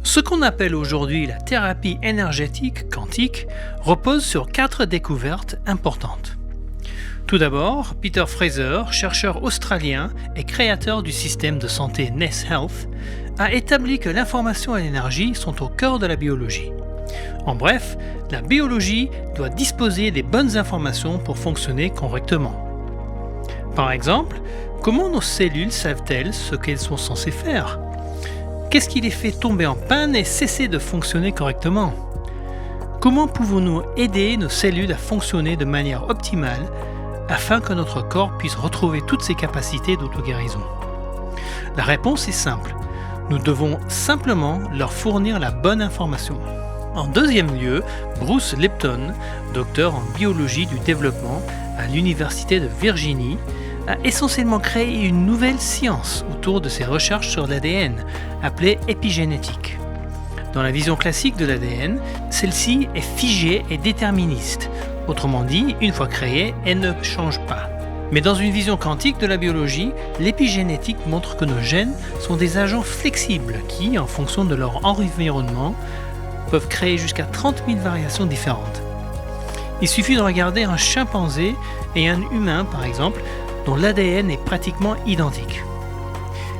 Ce qu'on appelle aujourd'hui la thérapie énergétique quantique repose sur 4 découvertes importantes. Tout d'abord, Peter Fraser, chercheur australien et créateur du système de santé Ness Health, a établi que l'information et l'énergie sont au cœur de la biologie. En bref, la biologie doit disposer des bonnes informations pour fonctionner correctement. Par exemple, comment nos cellules savent-elles ce qu'elles sont censées faire ? Qu'est-ce qui les fait tomber en panne et cesser de fonctionner correctement ? Comment pouvons-nous aider nos cellules à fonctionner de manière optimale afin que notre corps puisse retrouver toutes ses capacités d'auto-guérison ? La réponse est simple. Nous devons simplement leur fournir la bonne information. En deuxième lieu, Bruce Lipton, docteur en biologie du développement à l'Université de Virginie, a essentiellement créé une nouvelle science autour de ses recherches sur l'ADN, appelée épigénétique. Dans la vision classique de l'ADN, celle-ci est figée et déterministe. Autrement dit, une fois créée, elle ne change pas. Mais dans une vision quantique de la biologie, l'épigénétique montre que nos gènes sont des agents flexibles qui, en fonction de leur environnement, peuvent créer jusqu'à 30 000 variations différentes. Il suffit de regarder un chimpanzé et un humain, par exemple, dont l'ADN est pratiquement identique.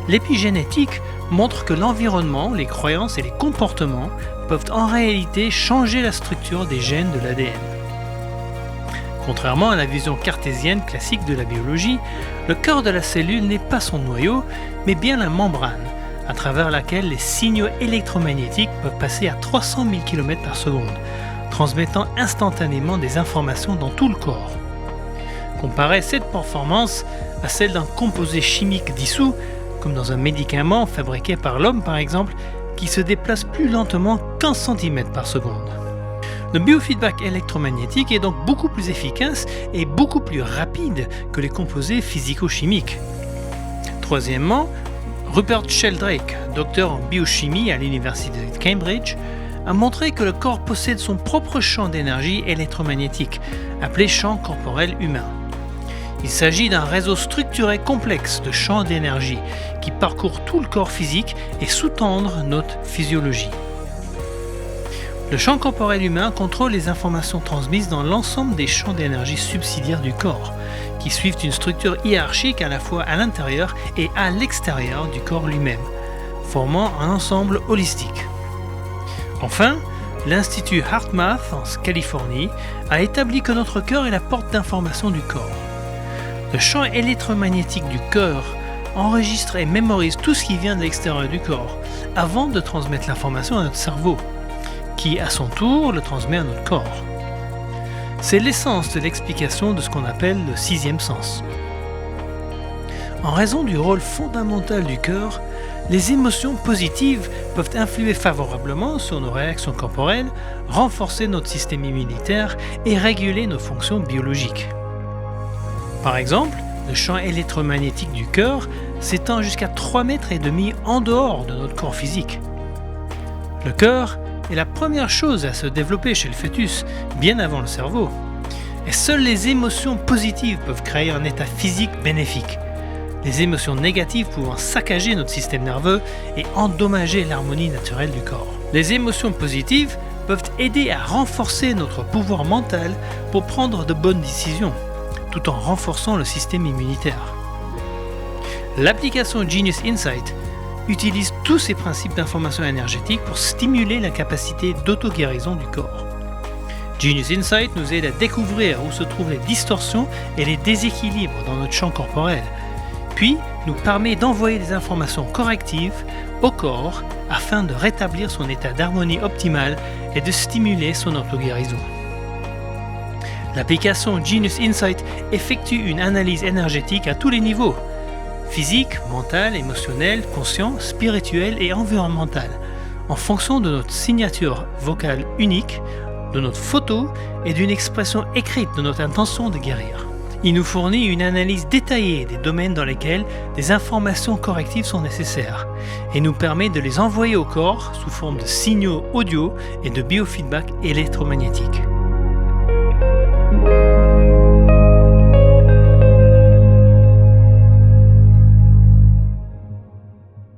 L'épigénétique montre que l'environnement, les croyances et les comportements peuvent en réalité changer la structure des gènes de l'ADN. Contrairement à la vision cartésienne classique de la biologie, le cœur de la cellule n'est pas son noyau, mais bien la membrane, à travers laquelle les signaux électromagnétiques peuvent passer à 300 000 km/s, transmettant instantanément des informations dans tout le corps. Comparer cette performance à celle d'un composé chimique dissous, comme dans un médicament fabriqué par l'homme par exemple, qui se déplace plus lentement qu'1 cm/s. Le biofeedback électromagnétique est donc beaucoup plus efficace et beaucoup plus rapide que les composés physico-chimiques. Troisièmement, Rupert Sheldrake, docteur en biochimie à l'université de Cambridge, a montré que le corps possède son propre champ d'énergie électromagnétique, appelé champ corporel humain. Il s'agit d'un réseau structuré complexe de champs d'énergie qui parcourt tout le corps physique et sous-tendre notre physiologie. Le champ corporel humain contrôle les informations transmises dans l'ensemble des champs d'énergie subsidiaires du corps, qui suivent une structure hiérarchique à la fois à l'intérieur et à l'extérieur du corps lui-même, formant un ensemble holistique. Enfin, l'Institut HeartMath en Californie a établi que notre cœur est la porte d'information du corps. Le champ électromagnétique du cœur enregistre et mémorise tout ce qui vient de l'extérieur du corps avant de transmettre l'information à notre cerveau, qui à son tour le transmet à notre corps. C'est l'essence de l'explication de ce qu'on appelle le sixième sens. En raison du rôle fondamental du cœur, les émotions positives peuvent influer favorablement sur nos réactions corporelles, renforcer notre système immunitaire et réguler nos fonctions biologiques. Par exemple, le champ électromagnétique du cœur s'étend jusqu'à 3,5 mètres en dehors de notre corps physique. Le cœur est la première chose à se développer chez le fœtus, bien avant le cerveau. Et seules les émotions positives peuvent créer un état physique bénéfique. Les émotions négatives pouvant saccager notre système nerveux et endommager l'harmonie naturelle du corps. Les émotions positives peuvent aider à renforcer notre pouvoir mental pour prendre de bonnes décisions, tout en renforçant le système immunitaire. L'application Genius Insight utilise tous ces principes d'information énergétique pour stimuler la capacité d'auto-guérison du corps. Genius Insight nous aide à découvrir où se trouvent les distorsions et les déséquilibres dans notre champ corporel, puis nous permet d'envoyer des informations correctives au corps afin de rétablir son état d'harmonie optimale et de stimuler son auto-guérison. L'application Genius Insight effectue une analyse énergétique à tous les niveaux, physique, mental, émotionnel, conscient, spirituel et environnemental, en fonction de notre signature vocale unique, de notre photo et d'une expression écrite de notre intention de guérir. Il nous fournit une analyse détaillée des domaines dans lesquels des informations correctives sont nécessaires et nous permet de les envoyer au corps sous forme de signaux audio et de biofeedback électromagnétique.